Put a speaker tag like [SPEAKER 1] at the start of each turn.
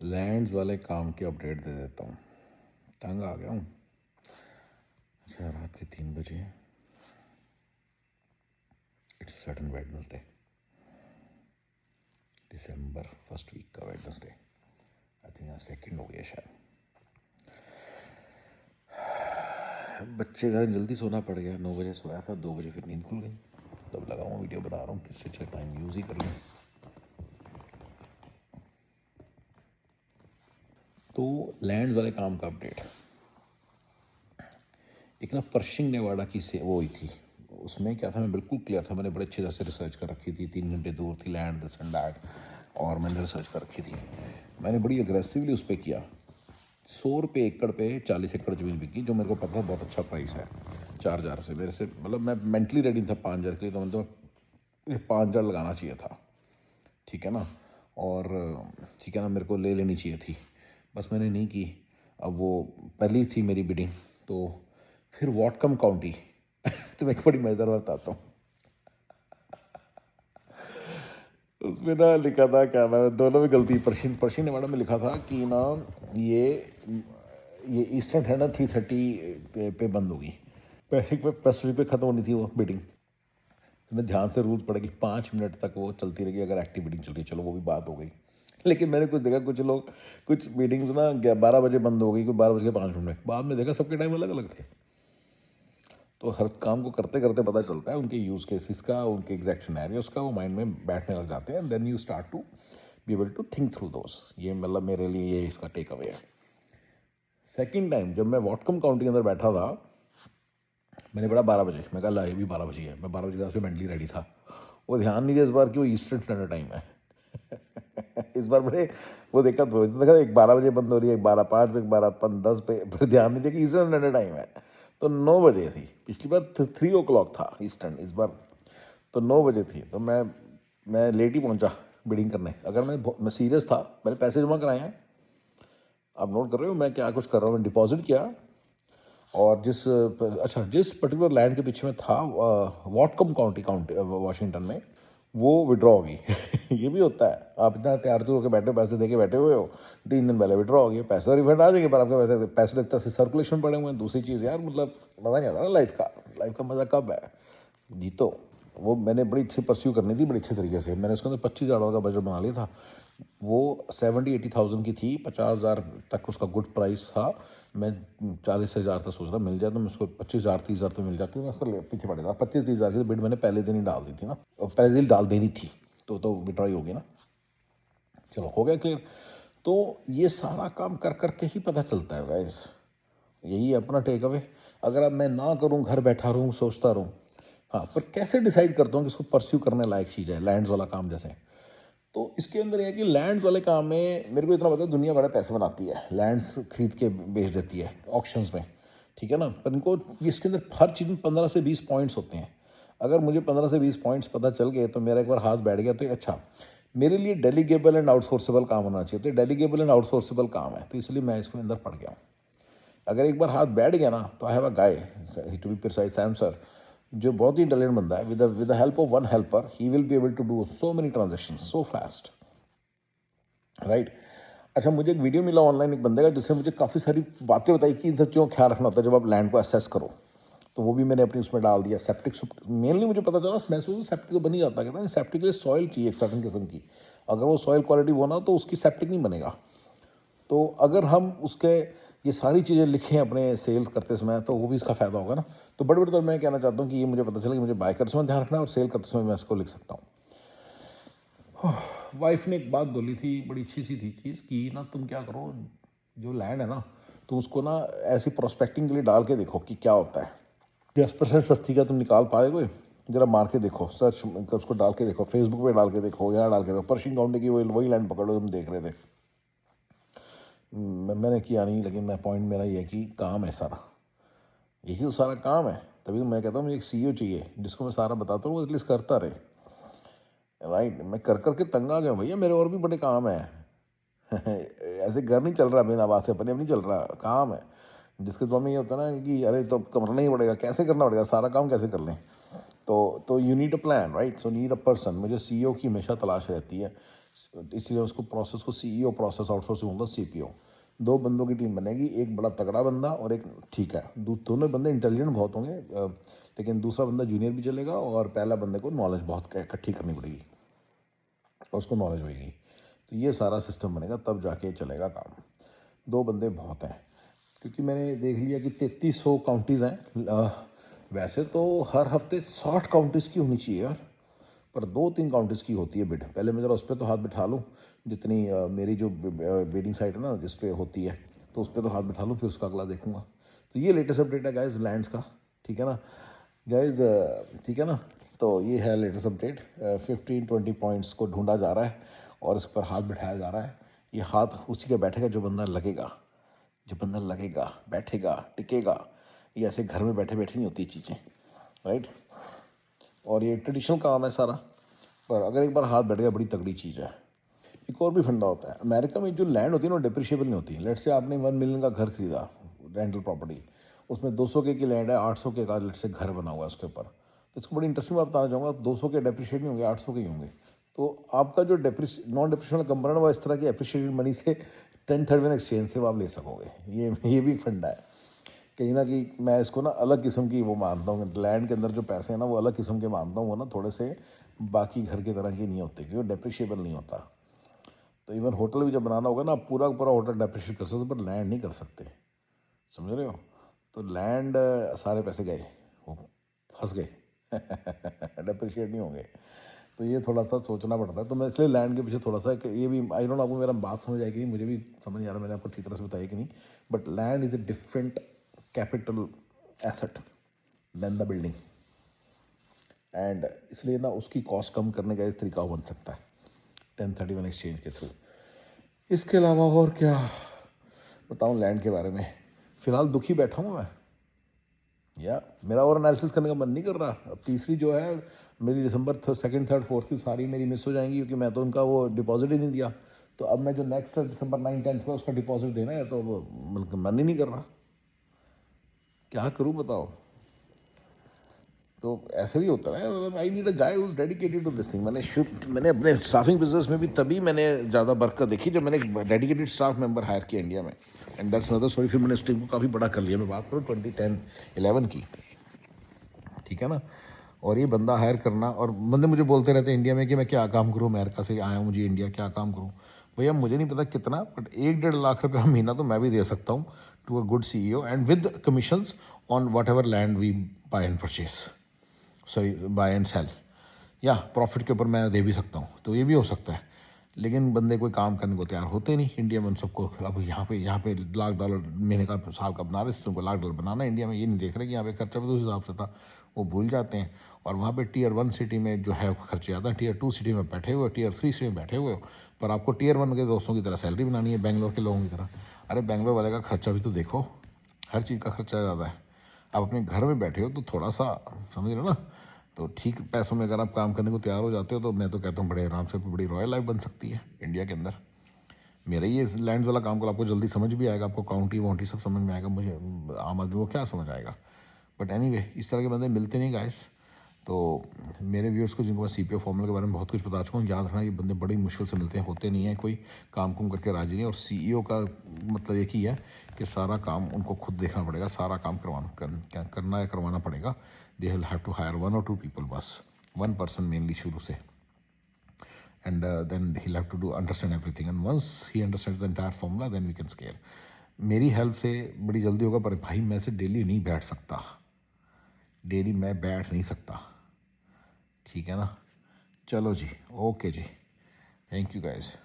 [SPEAKER 1] Lands वाले काम की अपडेट दे देता हूँ। तंग आ गया हूँ। अच्छा, रात के 3 बजे। It's sudden Wednesday, December first week का वेडनेसडे। आई थिंक आज सेकेंड हो गया शायद। बच्चे घर जल्दी सोना पड़ गया। 9 बजे सोया था, 2 बजे फिर नींद खुल गई। तब लगा हुआ वीडियो बना रहा हूँ, किससे अच्छा टाइम यूज़ ही कर लूँ। तो लैंड्स वाले काम का अपडेट। एक ना पर्शिंग नेवाडा की से वो हुई थी। उसमें क्या था, मैं बिल्कुल क्लियर था। मैंने बड़े अच्छे तरह से रिसर्च कर रखी थी। 3 घंटे दूर थी लैंड, दिस एंड दैट, और मैंने रिसर्च कर रखी थी। मैंने बड़ी अग्रेसिवली उस पर किया। 100 रुपये एकड़ पे 40 एकड़ ज़मीन बिकी, जो मेरे को पता था बहुत अच्छा प्राइस है। 4,000 से मेरे से, मतलब मैं मेंटली रेडी था 5,000 के लिए। तो मतलब 5,000 लगाना चाहिए था, ठीक है ना। और ठीक है ना, मेरे को ले लेनी चाहिए थी, बस मैंने नहीं की। अब वो पहली थी मेरी बिडिंग। तो फिर वॉटकम काउंटी तो मैं एक बड़ी मज़ेदार बात बताता हूँ। उसमें ना लिखा था, क्या नाम है, दोनों में गलती। पर्शियन नेवाडा में लिखा था कि ना ये ईस्टर्न है ना 3:30 पे बंद होगी। पैसिफिक पे ख़त्म होनी थी वो बिडिंग। तो मैं ध्यान से रूल्स पढ़ा कि 5 मिनट तक वो चलती रहेगी अगर एक्टिव बिडिंग चल रही है। चलो वो भी बात हो गई। लेकिन मैंने कुछ देखा, कुछ लोग, कुछ मीटिंग्स ना 12 बजे बंद हो गई, कोई 12 बज के 5 मिनट में। बाद में देखा सबके टाइम अलग अलग थे। तो हर काम को करते करते पता चलता है उनके यूज़ केसेस का, उनके एग्जैक्ट सिनेरियोस का। वो माइंड में बैठने लग जाते हैं, and then you start to be able to think through those. ये मतलब मेरे लिए ये इसका टेक अवे है। सेकेंड टाइम जब मैं वॉटकम काउंटी के अंदर बैठा था, मैंने पढ़ा 12 बजे। मैं कहा ला, ये भी 12 बजे है। मैं 12 बजे से मेंटली रेडी था। वो ध्यान नहीं दिया इस बार कि वो ईस्टर्न स्टैंडर्ड टाइम है। इस बार बड़े वो देखा एक 12 बजे बंद हो रही है, एक 12:05 पे, एक 12:10 पे। फिर ध्यान नहीं दिया कि ईस्टर्न स्टैंडर्ड टाइम है। तो 9 बजे थी। पिछली बार 3 o'clock था ईस्टर्न, इस बार तो 9 बजे थी। तो मैं लेट ही पहुंचा बिडिंग करने। अगर मैं सीरियस था, मैंने पैसे जमा कराए हैं। आप नोट कर रहे हो मैं क्या कुछ कर रहा हूँ। मैंने डिपॉजिट किया, और जिस पर्टिकुलर लैंड के पीछे में था, वॉटकम काउंटी वाशिंगटन में, वो विड्रॉ होगी। ये भी होता है। आप इतना तैयार तो होकर बैठे हो, पैसे दे के बैठे हुए हो, 3 दिन पहले विड्रॉ हो गया, पैसे रिफंड आ जाएंगे, पर आपके पैसे लगता है सर्कुलेशन पड़े हुए हैं। दूसरी चीज़ यार, मतलब मज़ा नहीं आता ना लाइफ का। लाइफ का मज़ा कब है? जीतो। वो मैंने बड़ी अच्छी परस्यू करनी थी, बड़ी अच्छे तरीके से। मैंने उसके अंदर $25,000 का बजट बना लिया था। वो 70-80 थाउजेंड की थी। 50,000 तक उसका गुड प्राइस था। मैं 40,000 तक सोच रहा मिल जाए तो मैं उसको 25,000-30,000 तो मिल जाती, मैं उसको पीछे पड़ेगा। 25-30,000 की बिड मैंने पहले दिन ही डाल दी थी ना, और पहले दिन डाल देनी थी। तो विड्रॉ ही होगी ना। चलो हो गया क्लियर। तो ये सारा काम कर करके ही पता चलता है गाइस। यही है अपना टेक अवे। अगर अब मैं ना करूं, घर बैठा रहूं, सोचता रहूं, हाँ, पर कैसे डिसाइड करता हूँ कि इसको परस्यू करने लायक चीज़ है, लैंड्स वाला काम जैसे। तो इसके अंदर यह है कि लैंड्स वाले काम में मेरे को इतना पता है, दुनिया बड़ा पैसे बनाती है, लैंड्स खरीद के बेच देती है ऑक्शंस में, ठीक है ना। पर इनको इसके अंदर हर चीज़ में 15 से 20 पॉइंट्स होते हैं। अगर मुझे 15 से 20 पॉइंट्स पता चल गए तो मेरा एक बार हाथ बैठ गया तो ये अच्छा। मेरे लिए डेलीगेबल एंड आउटसोर्सेबल काम होना चाहिए। तो डेलीगेबल एंड आउटसोर्सेबल काम है, तो इसलिए मैं इसके अंदर पड़ गया हूँ। अगर एक बार हाथ बैठ गया ना, तो I have a guy, to be precise, Sam sir, जो बहुत ही इंटेलिजेंट बंदा है। With the help of one helper he will be able to do so many transaction so fast, right. अच्छा, मुझे एक वीडियो मिला ऑनलाइन एक बंदे का, जिसने मुझे काफ़ी सारी बातें बताई कि इन सब चीज़ों का ख्याल रखना होता है जब आप लैंड को असेस करो। तो वो भी मैंने अपनी उसमें डाल दिया। सेप्टिक मेनली मुझे पता चला, मैं सोचा सेप्टिक तो बन ही जाता, कहता है सेप्टिक के लिए सॉइल चाहिए एक सर्टन किस्म की। अगर वो सॉइल क्वालिटी वो ना, तो उसकी सेप्टिक नहीं बनेगा। तो अगर हम उसके ये सारी चीज़ें लिखें अपने सेल करते समय, तो वो भी इसका फ़ायदा होगा ना। तो बड़े बड़े तो मैं कहना चाहता हूँ कि ये मुझे पता चला कि मुझे बाय करते समय ध्यान रखना है, और सेल करते समय मैं इसको लिख सकता हूँ। वाइफ ने एक बात बोली थी, बड़ी अच्छी सी थी चीज़, कि ना तुम क्या करो, जो लैंड है ना, तो उसको ना ऐसी प्रोस्पेक्टिंग के लिए डाल के देखो कि क्या होता है। 10% सस्ती का तुम निकाल पाए कोई? जरा मार के देखो, सर्च उसको डाल के देखो, फेसबुक पे डाल के देखो, यहाँ डाल के देखो। पर्शियन काउंटी की वही लैंड पकड़ो तुम देख रहे थे। मैंने किया नहीं, लेकिन मैं पॉइंट मेरा ये है कि काम है सारा, यही तो सारा काम है। तभी तो मैं कहता हूँ मुझे एक सीईओ चाहिए जिसको मैं सारा बताता हूँ, वो एटलीस्ट करता रहे, राइट। मैं कर करके तंग आ गया भैया, मेरे और भी बड़े काम है। ऐसे घर नहीं चल रहा, बिना आवाज़ से अपने अब नहीं चल रहा, काम है। जिसके तो में ये होता है ना कि अरे तो करना ही पड़ेगा, कैसे करना पड़ेगा, सारा काम कैसे कर लें। तो you need a plan, right. So need a person. मुझे सीईओ की हमेशा तलाश रहती है। इसलिए उसको प्रोसेस को CEO प्रोसेस आउटसोर्सिंग होगा, CPO। 2 बंदों की टीम बनेगी, एक बड़ा तगड़ा बंदा और एक ठीक है। दोनों बंदे इंटेलिजेंट बहुत होंगे, लेकिन दूसरा बंदा जूनियर भी चलेगा और पहला बंदे को नॉलेज बहुत इकट्ठी करनी पड़ेगी और उसको नॉलेज होगी। तो ये सारा सिस्टम बनेगा, तब जाके चलेगा काम। 2 बंदे बहुत हैं, क्योंकि मैंने देख लिया कि 3300 काउंटीज़ हैं। वैसे तो हर हफ्ते 60 काउंटीज़ की होनी चाहिए यार, पर 2-3 काउंटीज़ की होती है बिड। पहले मैं ज़रा उस पर तो हाथ बिठा लूँ, जितनी मेरी जो बिडिंग साइट है ना जिस पे होती है, तो उस पर तो हाथ बिठा लूँ, फिर उसका अगला देखूँगा। तो ये लेटेस्ट अपडेट है गाइज लैंड्स का, ठीक है ना गाइज, ठीक है ना। तो ये है लेटेस्ट अपडेट। 15-20 पॉइंट्स को ढूंढा जा रहा है और इस पर हाथ बिठाया जा रहा है। ये हाथ उसी के बैठेगा जो बंदा लगेगा, जो बंदा लगेगा, बैठेगा, टिकेगा। ये ऐसे घर में बैठे बैठे नहीं होती चीज़ें, राइट। और ये ट्रेडिशनल काम है सारा, पर अगर एक बार हाथ बैठ गया बड़ी तगड़ी चीज़ है। एक और भी फंडा होता है अमेरिका में, जो लैंड होती है ना डिप्रिशिएबल नहीं होती। लेट से आपने 1 मिलियन का घर खरीदा, रेंटल प्रॉपर्टी, उसमें 200 के की लैंड है, 800 के का लेट से घर बना हुआ है उसके ऊपर। तो इसको बड़ी इंटरेस्टिंग बात बताना चाहूँगा, 200 के डेप्रिशिएट नहीं होंगे, 800 के ही होंगे। तो आपका जो नॉन डिप्रिशिएबल कंपोनेंट वो इस तरह की एप्रिशिएटेड मनी से 1031 एक्सचेंज से आप ले सकोगे। ये भी फंडा है कहीं ना कहीं। मैं इसको ना अलग किस्म की वो मानता हूँ, लैंड के अंदर जो पैसे हैं ना वो अलग किस्म के मानता हूँ। वो ना थोड़े से बाकी घर की तरह के नहीं होते, क्योंकि डेप्रिशिएबल नहीं होता। तो इवन होटल भी जब बनाना होगा ना, आप पूरा पूरा होटल डेप्रिशिएट कर सकते हो, पर लैंड नहीं कर सकते, समझ रहे हो। तो लैंड सारे पैसे गए, वो फंस गए डेप्रिशिएट नहीं होंगे। तो ये थोड़ा सा सोचना पड़ता है। तो मैं इसलिए लैंड के पीछे थोड़ा सा ये भी, आई डोंट नो आपको मेरा बात समझ आएगी नहीं, मुझे भी समझ नहीं आ रहा मैंने आपको ठीक तरह से बताया कि नहीं। But land is a different capital asset than the building, and इसलिए ना उसकी कॉस्ट कम करने का एक तरीका बन सकता है 1031 एक्सचेंज के थ्रू। इसके अलावा और क्या बताऊं लैंड के बारे में। फ़िलहाल दुखी बैठा हूँ मैं, या मेरा और एनालिसिस करने का मन नहीं कर रहा। अब तीसरी जो है मेरी दिसंबर 2nd 3rd 4th की सारी मेरी मिस हो जाएंगी, क्योंकि मैं तो उनका वो डिपॉजिट ही नहीं दिया। तो अब मैं जो नेक्स्ट दिसंबर 9 10th में उसका डिपॉजिट देना है, तो वो मतलब मन ही नहीं कर रहा, क्या करूँ बताओ। तो ऐसे भी होता है। I need a guy who is dedicated to this thing. मैंने अपने स्टाफिंग बिजनेस में भी तभी मैंने ज़्यादा बरकत देखी जब मैंने एक डेडिकेटेड स्टाफ मेंबर हायर किया इंडिया में, एंड दैट्स अनदर स्टोरी। फिर मैंने उस टीम को काफ़ी बड़ा कर लिया। मैं बात करूँ 2010-11 की, ठीक है ना। और ये बंदा हायर करना, और बंदे मुझे बोलते रहते हैं इंडिया में कि मैं क्या काम करूँ, अमेरिका से आया हूँ, मुझे इंडिया क्या काम करूँ। भैया मुझे नहीं पता कितना, बट 1-1.5 लाख रुपया महीना तो मैं भी दे सकता हूँ to a good CEO, and with commissions on whatever land we buy and purchase, sorry buy and sell, या प्रॉफिट के ऊपर मैं दे भी सकता हूँ। तो ये भी हो सकता है, लेकिन बंदे कोई काम करने को तैयार होते नहीं इंडिया में। उन सबको अब यहाँ पे $1 लाख महीने का साल का बना रहे थे, तुमको $1 लाख बनाना है इंडिया में, ये नहीं देख रहे कि यहाँ पे खर्चा भी तो उस हिसाब से था, वो भूल जाते हैं। और वहाँ पे Tier 1 सिटी में जो है खर्चे ज़्यादा, Tier 2 सिटी में बैठे हुए हो, Tier 3 सिटी में बैठे हुए हो, पर आपको Tier 1 के दोस्तों की तरह सैलरी बनानी है, बेंगलोर के लोगों की तरह। अरे बेंगलोर वाले का खर्चा भी तो देखो, हर चीज़ का खर्चा ज़्यादा है। आप अपने घर में बैठे हो तो थोड़ा सा समझ रहे हो ना। तो ठीक पैसों में अगर आप काम करने को तैयार हो जाते हो, तो मैं तो कहता हूँ बड़े आराम से बड़ी रॉयल लाइफ बन सकती है इंडिया के अंदर। मेरा ये लैंड वाला काम को आपको जल्दी समझ भी आएगा, आपको काउंटी वाउंटी सब समझ में आएगा, मुझे आम आदमी को क्या समझ आएगा। बट एनीवे इस तरह के बंदे मिलते नहीं गाइस। तो मेरे व्यूअर्स को जिनको मैं CPO फॉर्मूला के बारे में बहुत कुछ बता चुका हूँ, याद रखना ये बंदे बड़ी मुश्किल से मिलते हैं, होते नहीं हैं, कोई काम कुम करके राजी नहीं। और CEO का मतलब एक ही है कि सारा काम उनको खुद देखना पड़ेगा, सारा काम करना या करवाना पड़ेगा। They will have to hire 1 or 2 people, बस 1 पर्सन मेनली शुरू से, and then he'll have to do understand everything, and once he understands the entire formula then we can scale. मेरी हेल्प से बड़ी जल्दी होगा, पर भाई मैं से डेली नहीं बैठ सकता, डेली मैं बैठ नहीं सकता, ठीक है ना। चलो जी, ओके जी, थैंक यू गाइस।